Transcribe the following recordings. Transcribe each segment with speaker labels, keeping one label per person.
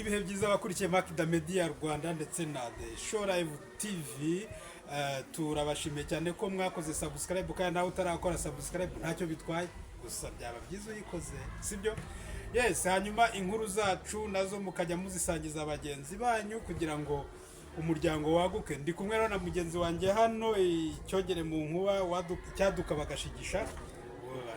Speaker 1: ibihe byiza abakurikiye Makida Media Rwanda ndetse na The Show Live TV. Turabashimiye cyane ko mwakoze subscribe kandi nawe utarakora subscribe ntacyo bitwaye, gusa byaba byiza uyikoze, sibyo? Yes, hanyuma inkuru zacu nazo mukajya muzisangiza abagenzi banyu kugira ngo umuryango waguke. Ndi kumwe na mugenzi wanjye hano icyogere mu nkuba cyaduka bagashigisha,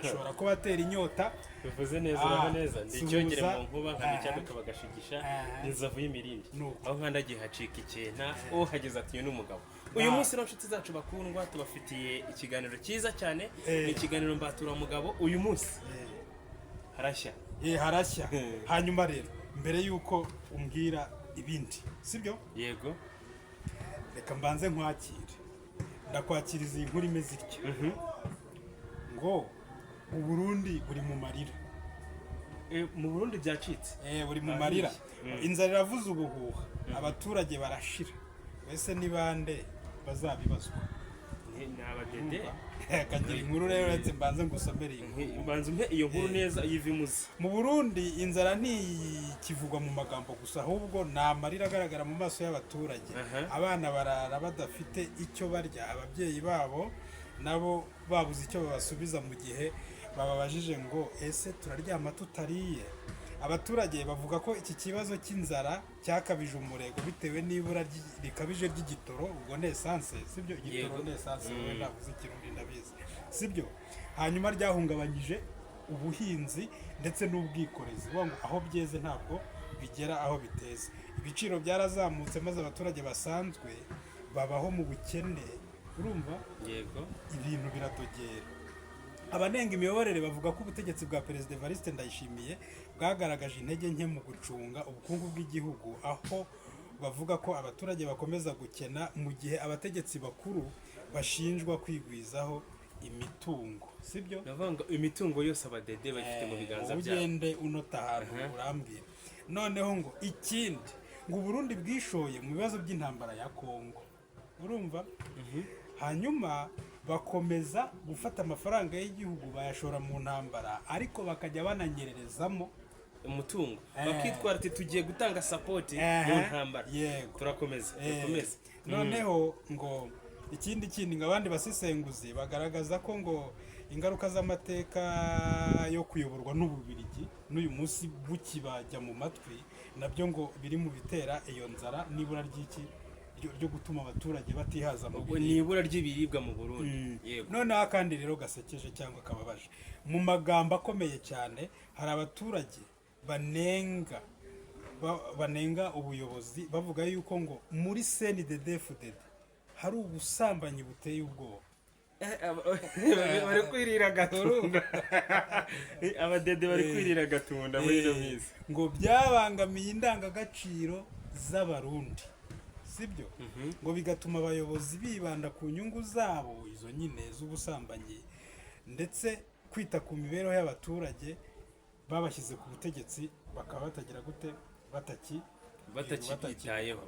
Speaker 1: ashobora kuba atera inyota.
Speaker 2: bivuze neza uraho neza, ndi icyogere mu nkuba nkandi cyaduka bagashigisha inzovu y'imirindi, aho nkandagiye hacika ikenta uhageze ati uyu ni umugabo. Uyu munsi n'inshuti zacu bakundwa tubafitiye ikiganiro cyiza cyane, ni ikiganiro mbatura mugabo. Uyu munsi harashya,
Speaker 1: harashya. Hanyuma rero mbere yuko umbwira ibindi, sibyo?
Speaker 2: Yego,
Speaker 1: reka mbanze nkwakire. Ndakwakiriza iyi nkuru imeze ityo ngo Uburundi buri mu marira.
Speaker 2: Mu Burundi byacitse,
Speaker 1: buri mu marira. Inzara iravuza ubuhuha, abaturage barashira. Wese ni bande bazabibazwa?
Speaker 2: ni abadede.
Speaker 1: Kagira inkuru rero uretse mbanze ngusomere iyi nkuru.
Speaker 2: Mbanze umpe iyo nkuru neza yivimuze.
Speaker 1: Mu Burundi inzara ntikivugwa mu magambo gusa, ahubwo ni amarira agaragara mu maso y'abaturage. Abana barara badafite icyo barya, ababyeyi babo nabo babuze icyo babasubiza mu gihe bababajije ngo ese turaryama tutariye. Abaturage bavuga ko iki kibazo cy'inzara cyakabije umurego bitewe n'ibura rikabije ry'igitoro, ubwo ne essence, sibyo? Igitoro ne essence, wenda uzi ikirundi ndabizi, sibyo? Hanyuma ryahungabanyije ubuhinzi ndetse n'ubwikorezi, ngo aho byeze ntabwo bigera aho biteze. Ibiciro byarazamutse maze abaturage basanzwe babaho mu bukene. Urumva?
Speaker 2: Yego,
Speaker 1: ibintu biradogera. Abanenga imiyoborere bavuga ko ubutegetsi bwa Perezida Evariste Ndayishimiye bwagaragaje intege nke mu gucunga ubukungu bw'igihugu, aho bavuga ko abaturage bakomeza gukena mu gihe abategetsi bakuru bashinjwa kwigwizaho imitungo, sibyo?
Speaker 2: Navanga imitungo yose abadede bafite mu biganza byabo.
Speaker 1: Ugende unota ahantu urambwira. Noneho ngo ikindi, ngo Burundi bwishoye mu bibazo by'intambara ya Kongo. Urumva? Hanyuma bakomeza gufata amafaranga y'igihugu bayashora mu ntambara, ariko bakajya bananyererezamo
Speaker 2: umutungo, bakitwara ati tugiye gutanga support mu ntambara. Turakomeza. Noneho ngo ikindi ngo abandi basisenguzi bagaragaza ko ngo ingaruka z'amateka yo kuyoborwa n'Ububiligi n'uyu munsi bukibajya mu matwi, nabyo ngo biri mu bitera iyo nzara n'ibura ry'iki ryo gutuma abaturage batihaza mu biribwa. Ni ibura ry'ibiribwa mu Burundi. Yego.
Speaker 1: Noneho kandi rero gasekeje cyangwa kababaje, mu magambo akomeye cyane, hari abaturage banenga ubuyobozi bavuga yuko ngo muri CNDD-FDD hari ubusambanyi buteye ubwoba.
Speaker 2: Bari kwirira gatunda. Abadede bari kwirira gatunda muri ino minsi.
Speaker 1: Ngo byabangamiye indangagaciro z'abarundi, sibyo? Ngo bigatuma abayobozi bibanda ku nyungu zabo, izo nyine z'ubusambanyi, ndetse kwita ku mibereho y'abaturage babashyize ku butegetsi bakaba batagira gute,
Speaker 2: batakitayeho.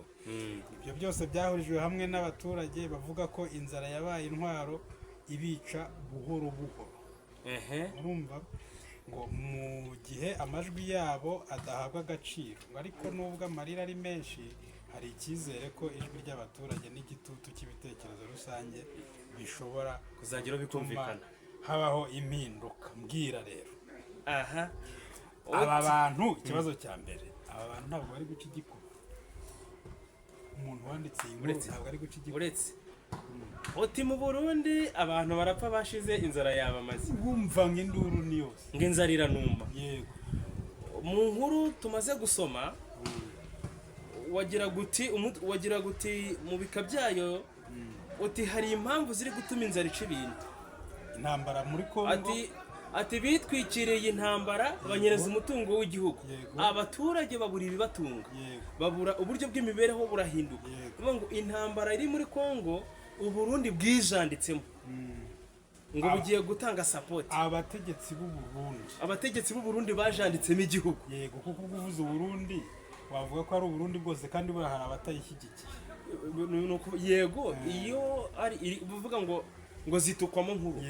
Speaker 1: Ibyo byose byahurijwe hamwe n'abaturage bavuga ko inzara yabaye intwaro ibica buhoro buhoro. Urumva? Ngo mu gihe amajwi yabo adahabwa agaciro, ariko nubwo amarira ari menshi, hari icyizere ko ijwi ry'abaturage n'igitutu cy'ibitekerezo rusange bishobora
Speaker 2: kuzagira bikumvikana,
Speaker 1: habaho impinduka. Mbwira rero, aba bantu, ikibazo cya mbere, aba bantu ntabwo bari guca igikuba. Umuntu wanditse iyi nkuru ntabwo ari guca igikuba.
Speaker 2: Uretse uti mu Burundi abantu barapfa bashize, inzara yabamaze.
Speaker 1: Wumva ngo induru ni yose,
Speaker 2: ngo inzara iranuma.
Speaker 1: Yego.
Speaker 2: Mu nkuru tumaze gusoma wagira guti mu bika byayo uti hari impamvu ziri gutuma inzara ica ibintu.
Speaker 1: Intambara muri Kongo,
Speaker 2: ati bitwikiriye intambara banyereza umutungo w'igihugu. Abaturage babura ibibatunga, babura uburyo bw'imibereho burahinduka. Ngo intambara iri muri Kongo Uburundi bwijanditsemo, ngo bugiye gutanga support. Abategetsi b'u Burundi bajanditsemo igihugu.
Speaker 1: Yego, kuko uvuze Uburundi wavuga ko ari Uburundi bwose kandi hari abatayishyigikiye.
Speaker 2: Yego, iyo ari buvuga ngo ngo zitukwamo nkuru.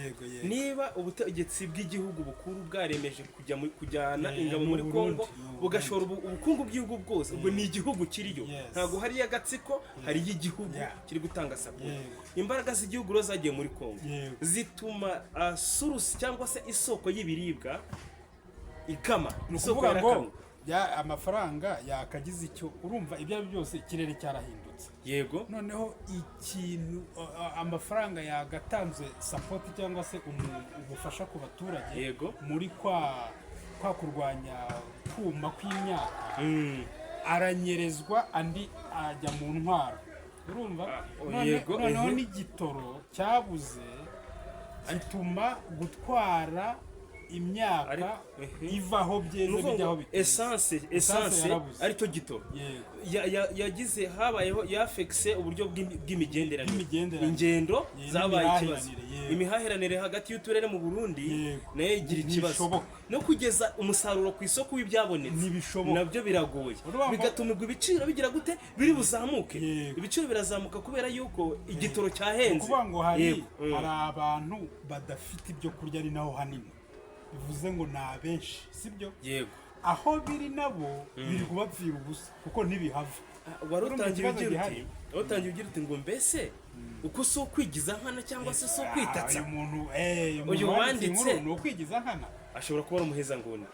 Speaker 2: Niba ubutegetsi bw'igihugu bukuru bwaremeje kujyana ingabo muri Kongo bugashora ubukungu bw'igihugu bwose, ubwo ni igihugu kiriyo, ntabwo hari agatsiko, hari igihugu kiri gutanga support. Imbaraga z'igihugu rero zagiye muri Kongo zituma source cyangwa se isoko y'ibiribwa ikama, isoko yarakamye.
Speaker 1: Amafaranga yakagize icyo urumva, ibyo byose ikirere cyarahindutse.
Speaker 2: Yego,
Speaker 1: noneho ikintu amafaranga yagatanze support cyangwa se ubufasha ku baturage.
Speaker 2: Yego,
Speaker 1: muri kwa kurwanya kuma kw'imyaka aranyerezwa andi ajya mu ntwaro, urumva. Noneho n'igitoro cyabuze gituma gutwara imyaka ivaho byeze bijyaho biteye.
Speaker 2: Essence aricyo gitoro yagize habayeho yafekse uburyo bw'imigenderanire, ingendo zabaye ikibazo, imihahiranire hagati y'uturere mu Burundi nayo igira ikibazo, no kugeza umusaruro ku isoko w'ibyabonetse nabyo biragoye, bigatuma ibiciro bigira gute, biri buzamuke. Ibiciro birazamuka kubera yuko igitoro cyahenze.
Speaker 1: Kuvuga ngo hari abantu badafite ibyo kurya ari naho hanini, bivuze ngo ni abenshi, sibyo?
Speaker 2: Yego,
Speaker 1: aho biri nabo biri kubapfira ubusa kuko ntibihava.
Speaker 2: Warutangiye ugira uti ngo mbese uko si ukwigiza nkana cyangwa se si ukwitatsa.
Speaker 1: Uyu wanditse ni ukwigiza nkana,
Speaker 2: ashobora kuba ari umuhezanguni.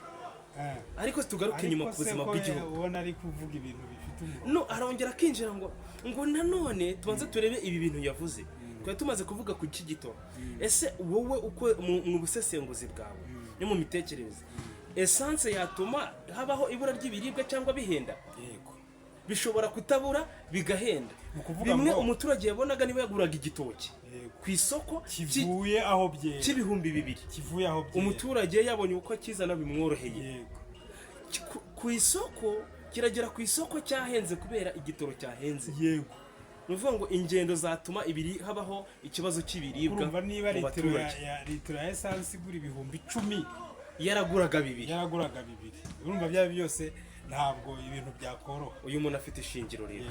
Speaker 2: Ariko tugaruke inyuma ku buzima bw'igihugu,
Speaker 1: ubona ari kuvuga ibintu bifite umuro.
Speaker 2: No, arongera akinjira ngo nanone tubanze turebe ibi bintu yavuze. Twari tumaze kuvuga ku gitoro. Ese wowe uko mu busesenguzi bwawe no mu mitekerereze, essence yatuma habaho ibura ry'ibiribwa cyangwa bihenda?
Speaker 1: Yego,
Speaker 2: bishobora kutabura bigahenda. Bimwe umuturage yabonaga niba yaguraga igitoki ku isoko
Speaker 1: kivuye aho byeze
Speaker 2: cy'ibihumbi 2,
Speaker 1: kivuye aho byeze,
Speaker 2: umuturage yabonye uko kizana bimworoheye. Ku isoko kiragera ku isoko cyahenze kubera igitoro cyahenze.
Speaker 1: Yego,
Speaker 2: nuvuga ngo ingendo zatuma habaho ikibazo cy'ibiribwa.
Speaker 1: Urumva niba litiro ya essence igura ibihumbi 10
Speaker 2: yaraguraga 2.
Speaker 1: Urumva bya byose ntabwo ibintu byakoroha.
Speaker 2: Uyu muntu afite ishingiro rero.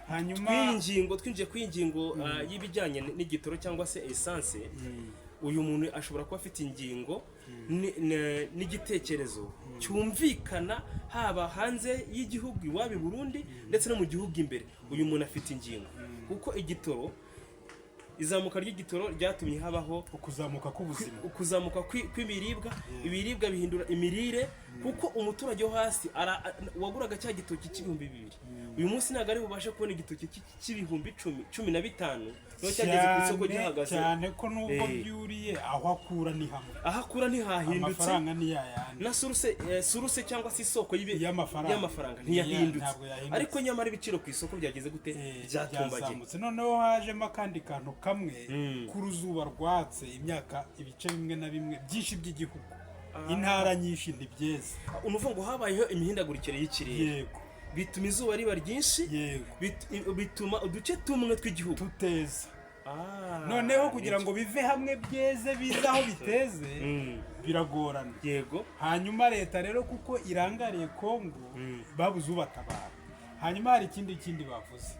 Speaker 1: Hanyuma
Speaker 2: twinjiye ku ingingo y'ibijyanye n'igitoro cyangwa se essence. Uyu muntu ashobora kuba afite ingingo n'igitekerezo cyumvikana haba hanze y'igihugu iwabi Burundi ndetse no mu gihugu imbere. Uyu muntu afite ingingo kuko igitoro, izamuka ry'igitoro ryatumye habaho
Speaker 1: ukuzamuka k'ubuzima,
Speaker 2: ukuzamuka kw'ibiribwa. Ibiribwa bihindura imirire kuko umuturage wo hasi waguraga cya gitoki cy'ibihumbi 2, uyu munsi ntabwo ari bubashe kubona igitoki cy'ibihumbi 15 no cyageze ku isoko gihagaze
Speaker 1: cyane ko nubwo byuriye aho akura ni hamwe,
Speaker 2: aho akura ntihahindutse,
Speaker 1: amafaranga ni yayandi,
Speaker 2: na source cyangwa se isoko y'amafaranga ntiyahindutse. Ariko nyamara ibiciro ku isoko byageze gute, byatumbagiye.
Speaker 1: Noneho hajemo akandi kantu kamwe k'uruzuba rwatse imyaka ibice bimwe na bimwe byinshi by'igihugu, intara nyinshi ntibyeze.
Speaker 2: Unuvuga ngo habayeho imihindagurikire y'ikirere.
Speaker 1: Yego,
Speaker 2: bituma izuba riba ryinshi. Bituma uduce tumwe tw'igihugu
Speaker 1: tuteza. Noneho kugira ngo bive hamwe byeze biza aho biteze biragorana.
Speaker 2: Yego,
Speaker 1: hanyuma leta rero kuko irangariye Kongo babuze ubatabara. Hanyuma hari ikindi bavuze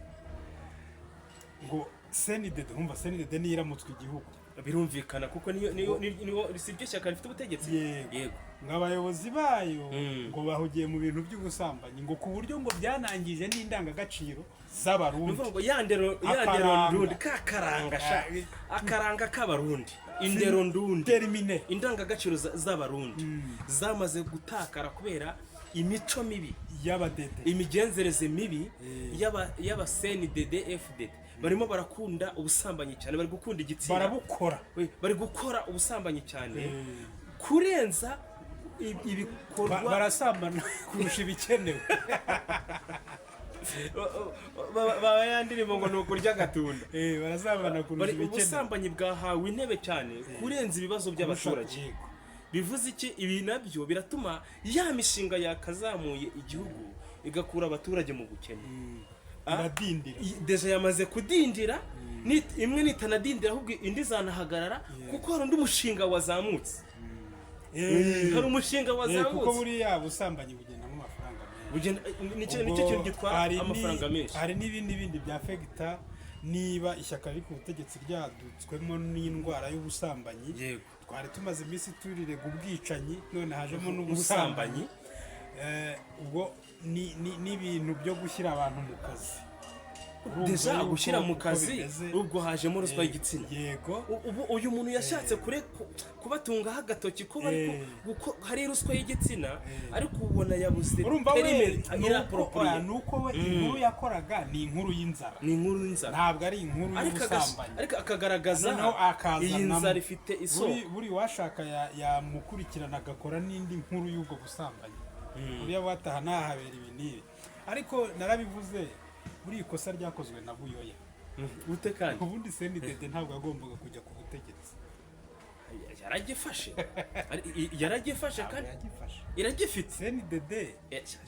Speaker 1: ngo CNDD, umva CNDD niyiramutswe igihugu
Speaker 2: birumvikana kuko niyo risibye cyaka rifite ubutegetsi.
Speaker 1: Yego, ngabayobozi bayo ngo bahugiye mu bintu by'ubusambanyi, ngo ku buryo ngo byanangije n'indangagaciro z'abarundi.
Speaker 2: Nuvuga ngo yandero ndundi akaranga k'abarundi, indero ndundi
Speaker 1: termine,
Speaker 2: indangagaciro z'abarundi zamaze gutakara kubera imico mibi
Speaker 1: y'abadede,
Speaker 2: imigenzereze mibi y'aba CNDD FDD. Barimo barakunda ubusambanyi cyane, bari gukunda igitsina, bari gukora ubusambanyi cyane kurenza ibikorwa,
Speaker 1: barasambana kurusha ibikenewe.
Speaker 2: Bayandirimo ngo nukurya gatunda,
Speaker 1: barasambana kurusha ibikenewe.
Speaker 2: Ubusambanyi bwahawe intebe cyane kurenza ibibazo by'abaturage. Bivuze iki? Ibi nabyo biratuma ya mishinga yakazamuye igihugu igakura abaturage mu bukene.
Speaker 1: Iradindira,
Speaker 2: deja yamaze kudindira, imwe nitanadindira ahubwo indi zanahagarara kuko hari undi mushinga wazamutse. Hari umushinga wazamutse
Speaker 1: kuko buriya busambanyi bugenda mu mafaranga menshi.
Speaker 2: Nicyo kintu gitwara amafaranga menshi.
Speaker 1: Hari n'ibindi bya fegita niba ishyaka riri ku butegetsi ryadutswemo n'indwara y'ubusambanyi,
Speaker 2: yego
Speaker 1: twari tumaze iminsi turirega ubwicanyi, none hajemo n'ubusambanyi. Ubwo ni ibintu byo gushyira abantu mu kazi,
Speaker 2: deja gushyira mu kazi, ubwo hajemo ruswa y'igitsina.
Speaker 1: Yego,
Speaker 2: ubu uyu muntu yashatse kubatungaho agatoki ko hari ruswa y'igitsina, ariko ubona yabuze
Speaker 1: nuko we inkuru yakoraga ni inkuru y'inzara, ntabwo ari inkuru y'ubusambanyi,
Speaker 2: ariko akagaragaza iyi nzara ifite isoko.
Speaker 1: buri washaka yamukurikirana agakora n'indi nkuru y'ubwo busambanyi, buriya wataha ntahabera ibi n'ibi. Ariko narabivuze, buri ikosa ryakozwe na Buyoya.
Speaker 2: Utekanye
Speaker 1: ubundi CNDD ntabwo yagombaga kujya ku butegetsi.
Speaker 2: yaragifashe kandi iragifite.
Speaker 1: CNDD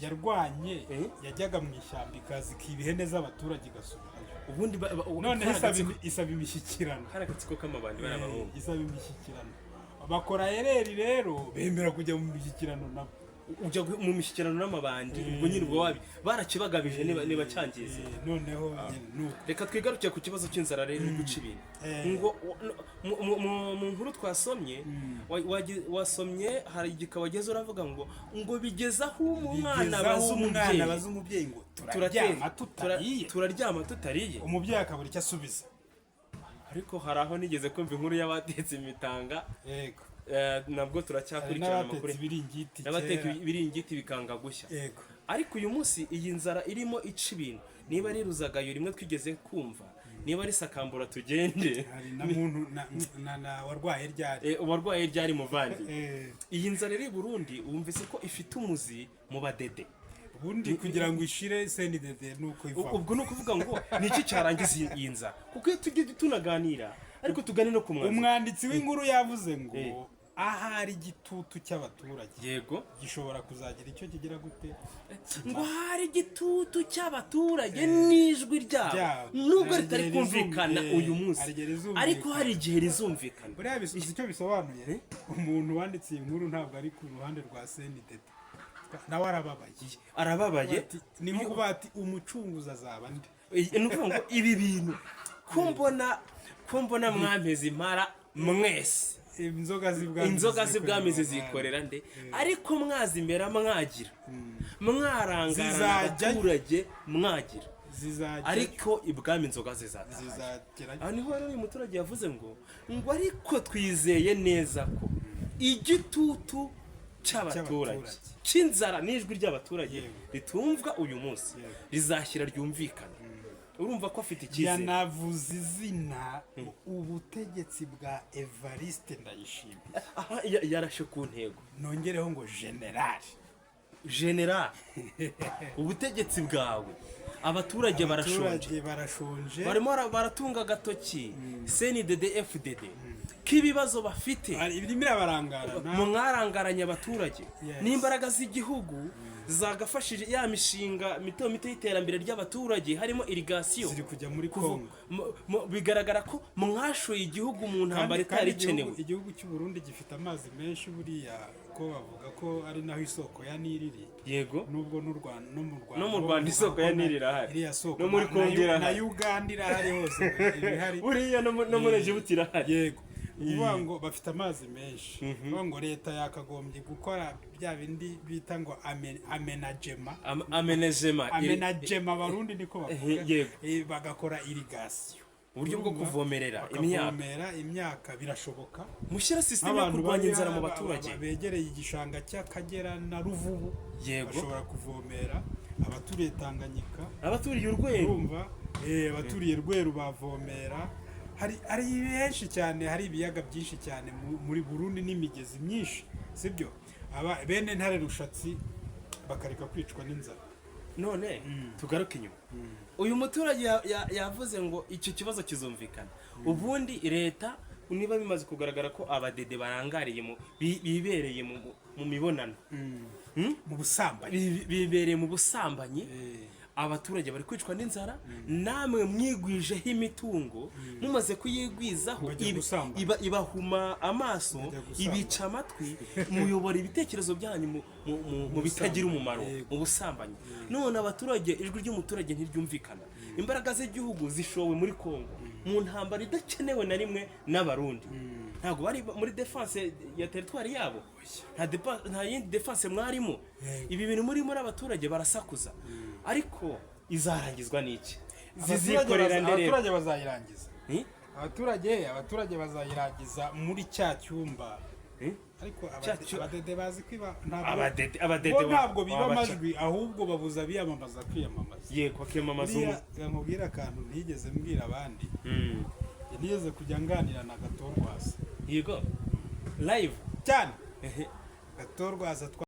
Speaker 1: yarwanye, yajyaga mu ishyamba ikazikiba ihene z'abaturage igasubirayo,
Speaker 2: ubundi
Speaker 1: none isaba imishyikirano,
Speaker 2: haragatsiko k'amabandi barabahungu,
Speaker 1: isaba imishyikirano, bakora ereri rero bemera kujya mu mishyikirano nabo.
Speaker 2: ujya mu mishyikirano n'amabandi, ubwo nyine ubwo barakibagabije niba cyangize.
Speaker 1: Noneho
Speaker 2: reka twigaruke ku kibazo cy'inzara rero iri guca ibintu. Ngo mu nkuru twasomye, wasomye hari igika wageze uravuga ngo bigeze aho umwana baza umubyeyi ngo turaryama tutariye,
Speaker 1: umubyeyi akabura icyo asubiza.
Speaker 2: Ariko hari aho nigeze kumva inkuru y'abatetse imitanga.
Speaker 1: Yego,
Speaker 2: nabwo turacyakurikirana amakuru n'abateka ibiringiti bikanga gushya. Ariko uyu munsi iyi nzara irimo ica ibintu, niba ari Ruzagayo rimwe twigeze kumva, niba ari Sakambura tugende,
Speaker 1: hari na muntu
Speaker 2: warwaye ryari muvandi. Iyi nzara iri Burundi wumvise ko ifite umuzi mu badede,
Speaker 1: ubundi kugira ngo ishire CNDD nuko iva.
Speaker 2: Ubwo no kuvuga ngo niki cyarangiza iyi nzara, kuko iyo tujye tunaganira, ariko tugane no kumwanza.
Speaker 1: Umwanditsi w'inkuru yavuze ngo ahari igitutu cy'abaturage,
Speaker 2: yego,
Speaker 1: gishobora kuzagira icyo kigira gute,
Speaker 2: ngo hari igitutu cy'abaturage n'ijwi ryabo nubwo ritari kumvikana uyu munsi, ariko hari igihe rizumvikana.
Speaker 1: buriya icyo bisobanuye, umuntu wanditse iyi nkuru ntabwo ari ku ruhande rwa CNDD, nawe arababaye. Ni nko kuba ati umucunguzi azaba nde.
Speaker 2: Ni ukuvuga ngo ibi bintu ko mbona mwampeze impara mwese, inzoga z'ibwami zizikorera nde, ariko mwazimera mwagira, mwarangara abaturage mwagira, ariko ibwami inzoga zizataha. Aho niho rero uyu muturage yavuze ngo ariko twizeye neza ko igitutu cy'abaturage cy'inzara n'ijwi ry'abaturage ritumvwa uyu munsi rizashyira ryumvikana. Urumva ko afite icyizere.
Speaker 1: Yanavuze izina ubutegetsi bwa Evariste Ndayishimiye.
Speaker 2: Yarashe ku ntego.
Speaker 1: Nongereho ngo
Speaker 2: general ubutegetsi bwawe, abaturage barashonje, barimo baratunga agatoki CNDD FDD k'ibibazo bafite, mwarangaranye abaturage n'imbaraga z'igihugu zagafashije ya mishinga mito y'iterambere ry'abaturage, harimo irrigation
Speaker 1: ziri kujya muri Kongo.
Speaker 2: Bigaragara ko mwashoye igihugu mu ntambara itari ikenewe.
Speaker 1: Igihugu cy'u Burundi gifite amazi menshi, buriya ko bavuga ko ari naho isoko ya Nili iri.
Speaker 2: Yego,
Speaker 1: nubwo
Speaker 2: no mu Rwanda isoko ya Nili irahari, no muri Kongo irahari,
Speaker 1: na Uganda irahari, hose irahari,
Speaker 2: buriya no muri Djibouti irahari.
Speaker 1: Yego, uvuga ngo bafite amazi menshi, uvuga ngo leta yakagombye gukora bya bindi bita ngo amenagema Abarundi niko bavuga, bagakora irrigation,
Speaker 2: uburyo bwo kuvomerera
Speaker 1: imyaka. Birashoboka
Speaker 2: mushyira system yo kurwanya inzara mu baturage
Speaker 1: begereye igishanga cy'Akagera na Ruvubu, bashobora kuvomera. Abaturiye Tanganyika,
Speaker 2: abaturiye Urweru,
Speaker 1: urumva abaturiye Rweru bavomera. Hari benshi cyane, hari ibiyaga byinshi cyane muri Burundi n'imigezi myinshi, sibyo? Bene Ntare Rushatsi bakareka kwicwa n'inzara.
Speaker 2: None tugaruke inyuma, uyu muturage yavuze ngo icyo kibazo kizumvikana. Ubundi leta niba bimaze kugaragara ko abadede barangariye bibereye mu mibonano,
Speaker 1: mu busambanyi,
Speaker 2: bibereye mu busambanyi, abaturage bari kwicwa n'inzara, namwe mwigwijeho imitungo, mumaze kuyigwizaho ibahuma amaso, ibica amatwi, muyobora ibitekerezo byanyu mu bitagira umumaro, mu busambanyi. None abaturage, ijwi ry'umuturage ntiryumvikana. Imbaraga z'igihugu zishowe muri Kongo mu ntambara idakenewe na rimwe n'abarundi. Ntabwo bari muri defense ya territoire yabo, nta yindi defense mwarimo. Ibi bintu muri abaturage barasakuza, ariko izarangizwa n'iki?
Speaker 1: Zizikorera ndere. Abaturage bazayirangiza. Abaturage bazayirangiza muri cya cyumba. Ariko abadede bazi kwiba ntabwo biba amajwi, ahubwo babuza biyamamaza kwiyamamaza.
Speaker 2: Yego, akiyamamaza.
Speaker 1: Nkubwira akantu ntigeze mbwira abandi. Nigeze kujya nganira na Gatorwaza.
Speaker 2: Yego, live
Speaker 1: cyane. Gatorwaza